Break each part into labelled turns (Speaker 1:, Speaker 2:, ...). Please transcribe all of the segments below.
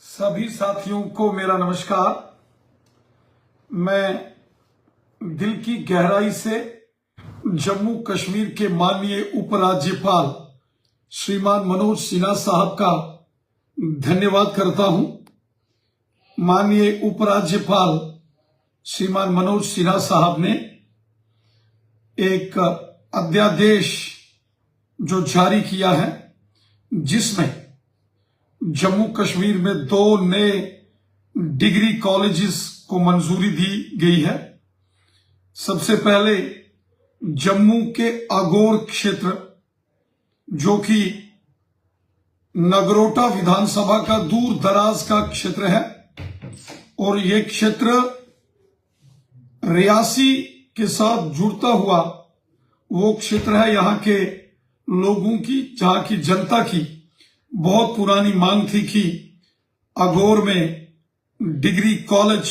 Speaker 1: सभी साथियों को मेरा नमस्कार। मैं दिल की गहराई से जम्मू कश्मीर के माननीय उपराज्यपाल श्रीमान मनोज सिन्हा साहब का धन्यवाद करता हूं। माननीय उपराज्यपाल श्रीमान मनोज सिन्हा साहब ने एक अध्यादेश जो जारी किया है, जिसमें जम्मू कश्मीर में 2 नए डिग्री कॉलेजेस को मंजूरी दी गई है। सबसे पहले जम्मू के अगोर क्षेत्र, जो कि नगरोटा विधानसभा का दूर दराज का क्षेत्र है, और यह क्षेत्र रियासी के साथ जुड़ता हुआ वो क्षेत्र है। यहां के लोगों की, जहां की जनता की बहुत पुरानी मांग थी कि अगोर में डिग्री कॉलेज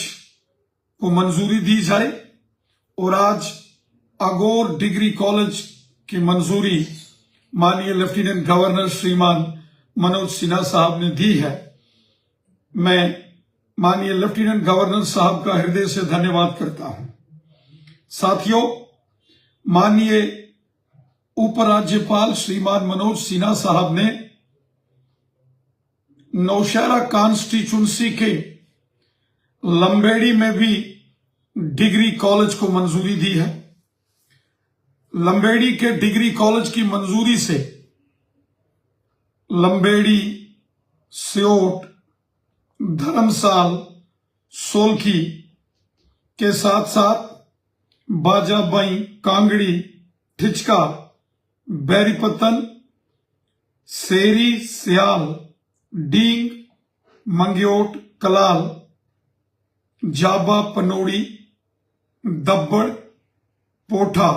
Speaker 1: को मंजूरी दी जाए, और आज अगोर डिग्री कॉलेज की मंजूरी माननीय लेफ्टिनेंट गवर्नर श्रीमान मनोज सिन्हा साहब ने दी है। मैं माननीय लेफ्टिनेंट गवर्नर साहब का हृदय से धन्यवाद करता हूं। साथियों, माननीय उपराज्यपाल श्रीमान मनोज सिन्हा साहब ने नौशहरा कॉन्स्टिट्यूंसी के लंबेड़ी में भी डिग्री कॉलेज को मंजूरी दी है। लंबेड़ी के डिग्री कॉलेज की मंजूरी से लंबेड़ी, सियोट, धर्मसाल, सोलखी के साथ साथ बाजाबाई, कांगड़ी, ठिचका, बैरीपत्तन, सेरी, सियाल, डींग, मंग्योट, कलाल, जाबा, पनोड़ी, दब्बड़, पोठा,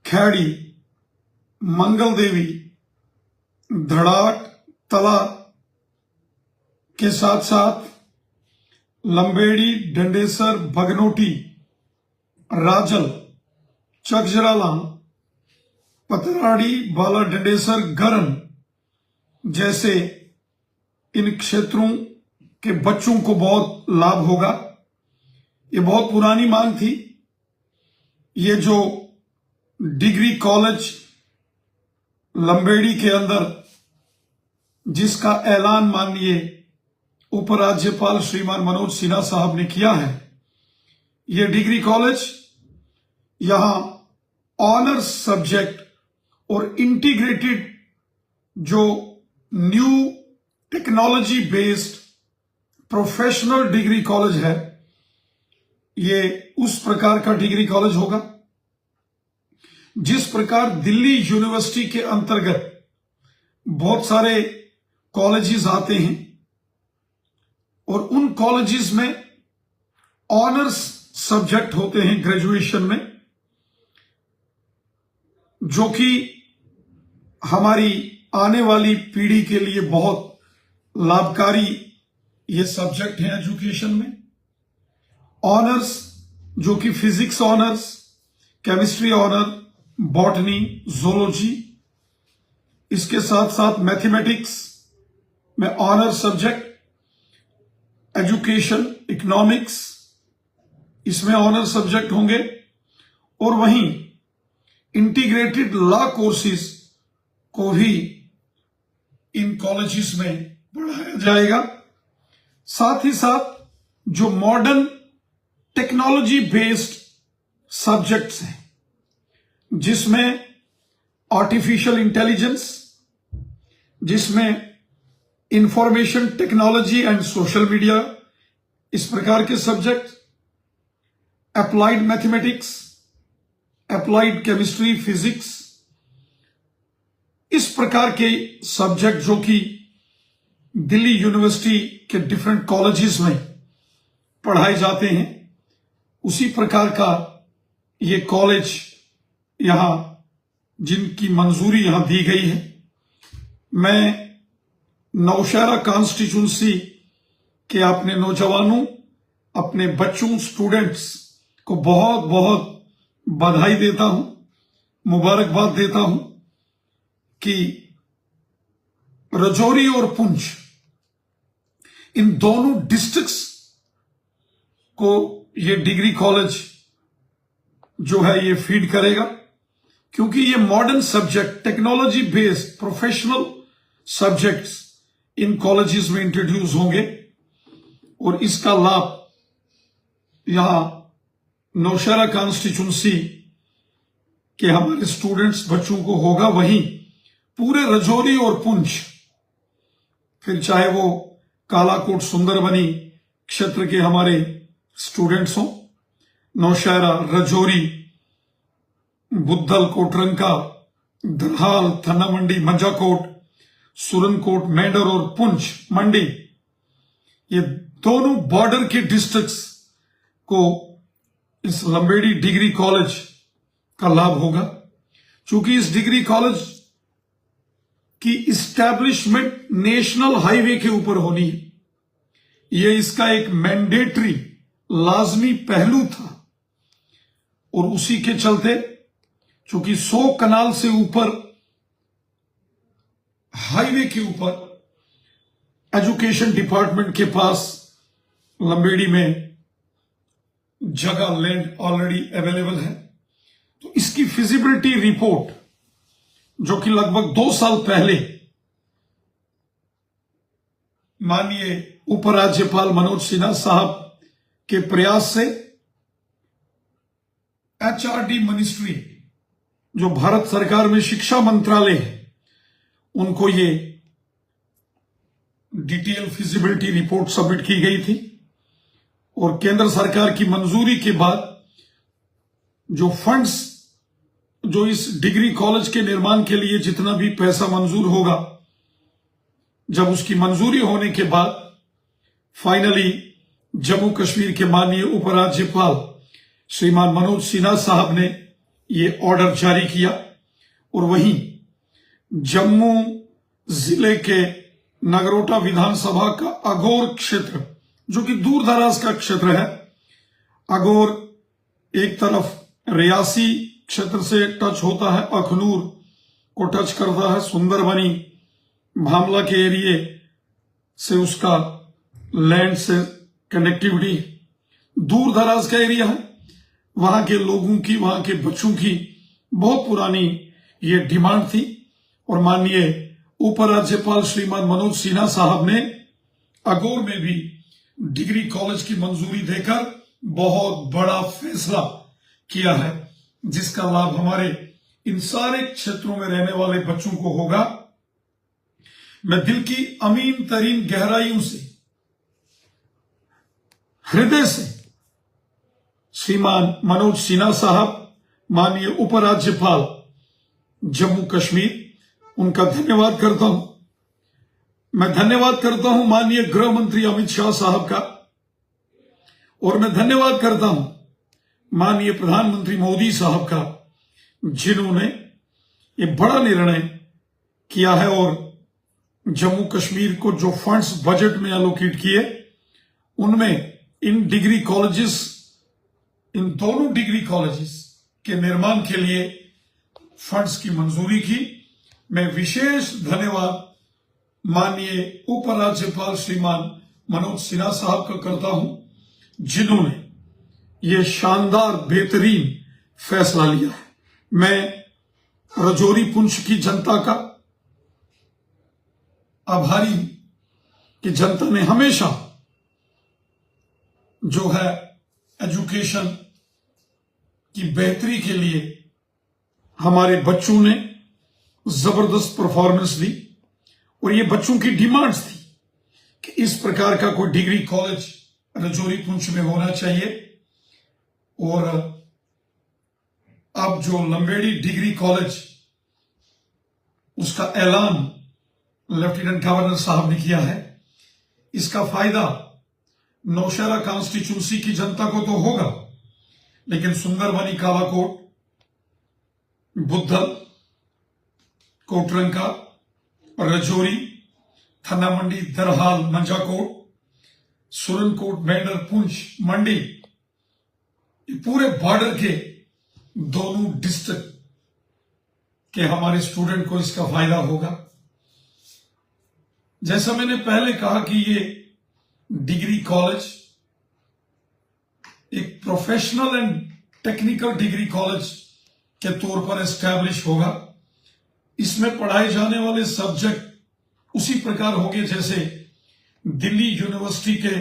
Speaker 1: खैड़ी, मंगल देवी, धड़ाट, तला के साथ साथ लंबेड़ी, डंडेसर, भगनोटी, राजल, चकजराला, पतराड़ी, बाला डंडेसर, गरन जैसे इन क्षेत्रों के बच्चों को बहुत लाभ होगा। ये बहुत पुरानी मांग थी। ये जो डिग्री कॉलेज लंबेड़ी के अंदर, जिसका ऐलान माननीय उपराज्यपाल श्रीमान मनोज सिन्हा साहब ने किया है, ये डिग्री कॉलेज यहां ऑनर्स सब्जेक्ट और इंटीग्रेटेड जो new technology based professional degree college है, ये उस प्रकार का डिग्री कॉलेज होगा जिस प्रकार दिल्ली यूनिवर्सिटी के अंतर्गत बहुत सारे कॉलेजेस आते हैं, और उन कॉलेजेस में ऑनर्स सब्जेक्ट होते हैं ग्रेजुएशन में, जो कि हमारी आने वाली पीढ़ी के लिए बहुत लाभकारी ये सब्जेक्ट है एजुकेशन में। ऑनर्स जो कि physics honours, chemistry honour, botany, zoology, इसके साथ साथ मैथमेटिक्स में ऑनर सब्जेक्ट, एजुकेशन, इकोनॉमिक्स, इसमें ऑनर सब्जेक्ट होंगे, और वहीं इंटीग्रेटेड लॉ कोर्सेज को भी इन कॉलेजेस में पढ़ाया जाएगा। साथ ही साथ जो मॉडर्न टेक्नोलॉजी बेस्ड सब्जेक्ट्स हैं, जिसमें आर्टिफिशियल इंटेलिजेंस, जिसमें information technology and social media, इस प्रकार के subject, applied mathematics, applied chemistry, physics, इस प्रकार के सब्जेक्ट जो कि दिल्ली यूनिवर्सिटी के डिफरेंट कॉलेजेस में पढ़ाए जाते हैं, उसी प्रकार का ये कॉलेज यहां, जिनकी मंजूरी यहां दी गई है। मैं नौशहरा कॉन्स्टिट्यूंसी के अपने नौजवानों, अपने बच्चों, स्टूडेंट्स को बहुत बहुत बधाई देता हूं, मुबारकबाद देता हूं कि राजौरी और पुंछ इन दोनों डिस्ट्रिक्ट्स को ये डिग्री कॉलेज जो है ये फीड करेगा, क्योंकि ये modern subject, technology based professional subjects in colleges में इंट्रोड्यूस होंगे और इसका लाभ यहां नौशहरा कॉन्स्टिट्यूंसी के हमारे स्टूडेंट्स बच्चों को होगा, वहीं पूरे रजौरी और पुंछ, फिर चाहे वो कालाकोट सुंदरबनी क्षेत्र के हमारे स्टूडेंट्स हों, नौशहरा, रजौरी, बुद्धल, कोटरंका, दरहाल, थन्ना मंडी, मंजाकोट, सुरनकोट, मेंढर और पुंछ मंडी, ये दोनों बॉर्डर के डिस्ट्रिक्ट्स को इस लंबेड़ी डिग्री कॉलेज का लाभ होगा। चूंकि इस डिग्री कॉलेज की इस्टेब्लिशमेंट नेशनल हाईवे के ऊपर होनी है, यह इसका एक मैंडेटरी लाजमी पहलू था और उसी के चलते चूंकि 100 कनाल से ऊपर हाईवे के ऊपर एजुकेशन डिपार्टमेंट के पास लंबेड़ी में जगह, लैंड ऑलरेडी अवेलेबल है, तो इसकी फिजिबिलिटी रिपोर्ट जो कि लगभग 2 साल पहले माननीय उपराज्यपाल मनोज सिन्हा साहब के प्रयास से एचआरडी मिनिस्ट्री, जो भारत सरकार में शिक्षा मंत्रालय है, उनको ये डिटेल फिजिबिलिटी रिपोर्ट सबमिट की गई थी और केंद्र सरकार की मंजूरी के बाद जो फंड्स, जो इस डिग्री कॉलेज के निर्माण के लिए जितना भी पैसा मंजूर होगा, जब उसकी मंजूरी होने के बाद फाइनली जम्मू कश्मीर के माननीय उपराज्यपाल श्रीमान मनोज सिन्हा साहब ने ये ऑर्डर जारी किया और वहीं जम्मू जिले के नगरोटा विधानसभा का अगोर क्षेत्र, जो कि दूर दराज का क्षेत्र है, अगोर एक तरफ रियासी क्षेत्र से टच होता है, अखनूर को टच करता है, सुंदरबनी भामला के एरिए से उसका लैंड से कनेक्टिविटी, दूर दराज का एरिया है, वहां के लोगों की, वहां के बच्चों की बहुत पुरानी ये डिमांड थी और माननीय उपराज्यपाल श्रीमान मनोज सिन्हा साहब ने अगोर में भी डिग्री कॉलेज की मंजूरी देकर बहुत बड़ा फैसला किया है, जिसका लाभ हमारे इन सारे क्षेत्रों में रहने वाले बच्चों को होगा। मैं दिल की अमीन तरीन गहराइयों से, हृदय से श्रीमान मनोज सिन्हा साहब, माननीय उपराज्यपाल जम्मू कश्मीर, उनका धन्यवाद करता हूं। मैं धन्यवाद करता हूं माननीय गृह मंत्री अमित शाह साहब का, और मैं धन्यवाद करता हूं माननीय प्रधानमंत्री मोदी साहब का, जिन्होंने ये बड़ा निर्णय किया है और जम्मू कश्मीर को जो फंड्स बजट में एलोकेट किए, उनमें इन डिग्री कॉलेजेस, इन दोनों डिग्री कॉलेजेस के निर्माण के लिए फंड्स की मंजूरी की। मैं विशेष धन्यवाद माननीय उपराज्यपाल श्रीमान मनोज सिन्हा साहब का करता हूं, जिन्होंने ये शानदार बेहतरीन फैसला लिया है। मैं रजौरी पुंछ की जनता का आभारी हूं कि जनता ने हमेशा जो है एजुकेशन की बेहतरी के लिए हमारे बच्चों ने जबरदस्त परफॉर्मेंस दी और ये बच्चों की डिमांड्स थी कि इस प्रकार का कोई डिग्री कॉलेज रजौरी पुंछ में होना चाहिए। और अब जो लंबेड़ी डिग्री कॉलेज, उसका ऐलान लेफ्टिनेंट गवर्नर साहब ने किया है, इसका फायदा नौशहरा कॉन्स्टिट्यूंसी की जनता को तो होगा, लेकिन सुंदरबनी, कालाकोट, बुद्धल, कोटरंका, रजौरी, थन्ना मंडी, दरहाल, मंजाकोट, सुरनकोट, मेंढर, पुंछ मंडी, ये पूरे बॉर्डर के दोनों डिस्ट्रिक्ट के हमारे स्टूडेंट को इसका फायदा होगा। जैसा मैंने पहले कहा कि ये डिग्री कॉलेज एक professional and technical degree college के तौर पर एस्टैब्लिश होगा। इसमें पढ़ाए जाने वाले सब्जेक्ट उसी प्रकार होंगे जैसे दिल्ली यूनिवर्सिटी के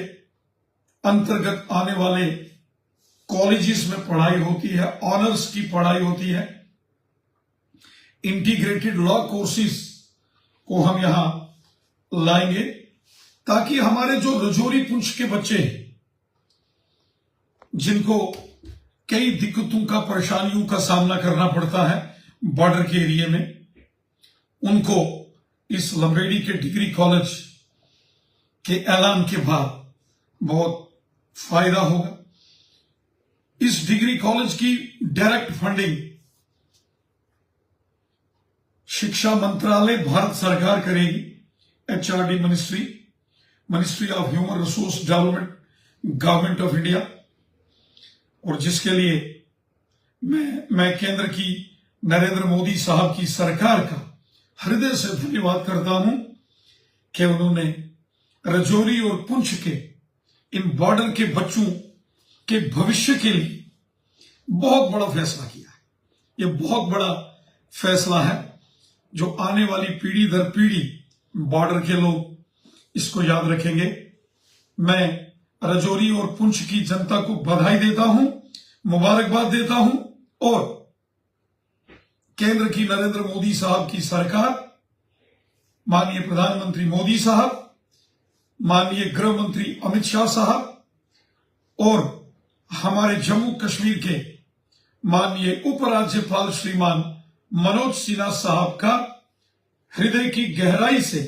Speaker 1: अंतर्गत आने वाले कॉलेजेस में पढ़ाई होती है। ऑनर्स की पढ़ाई होती है। इंटीग्रेटेड लॉ कोर्सेज को हम यहां लाएंगे ताकि हमारे जो रजौरी पुंछ के बच्चे हैं जिनको कई दिक्कतों का परेशानियों का सामना करना पड़ता है बॉर्डर के एरिया में, उनको इस लंबेड़ी के डिग्री कॉलेज के ऐलान के बाद बहुत फायदा होगा। इस डिग्री कॉलेज की डायरेक्ट फंडिंग शिक्षा मंत्रालय भारत सरकार करेगी। HRD ministry of human resource development, government of India, और जिसके लिए मैं केंद्र की नरेंद्र मोदी साहब की सरकार का हृदय से धन्यवाद करता हूं कि उन्होंने रजौरी और पुंछ के इन बॉर्डर के बच्चों के भविष्य के लिए बहुत बड़ा फैसला किया है। यह बहुत बड़ा फैसला है जो आने वाली पीढ़ी दर पीढ़ी बॉर्डर के लोग इसको याद रखेंगे। मैं रजौरी और पुंछ की जनता को बधाई देता हूं, मुबारकबाद देता हूं, और केंद्र की नरेंद्र मोदी साहब की सरकार, माननीय प्रधानमंत्री मोदी साहब, माननीय गृह मंत्री अमित शाह साहब और हमारे जम्मू कश्मीर के माननीय उपराज्यपाल श्रीमान मनोज सिन्हा साहब का हृदय की गहराई से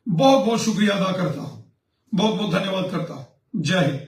Speaker 1: बहुत बहुत शुक्रिया अदा करता हूं। बहुत बहुत धन्यवाद करता हूं। जय हिंद।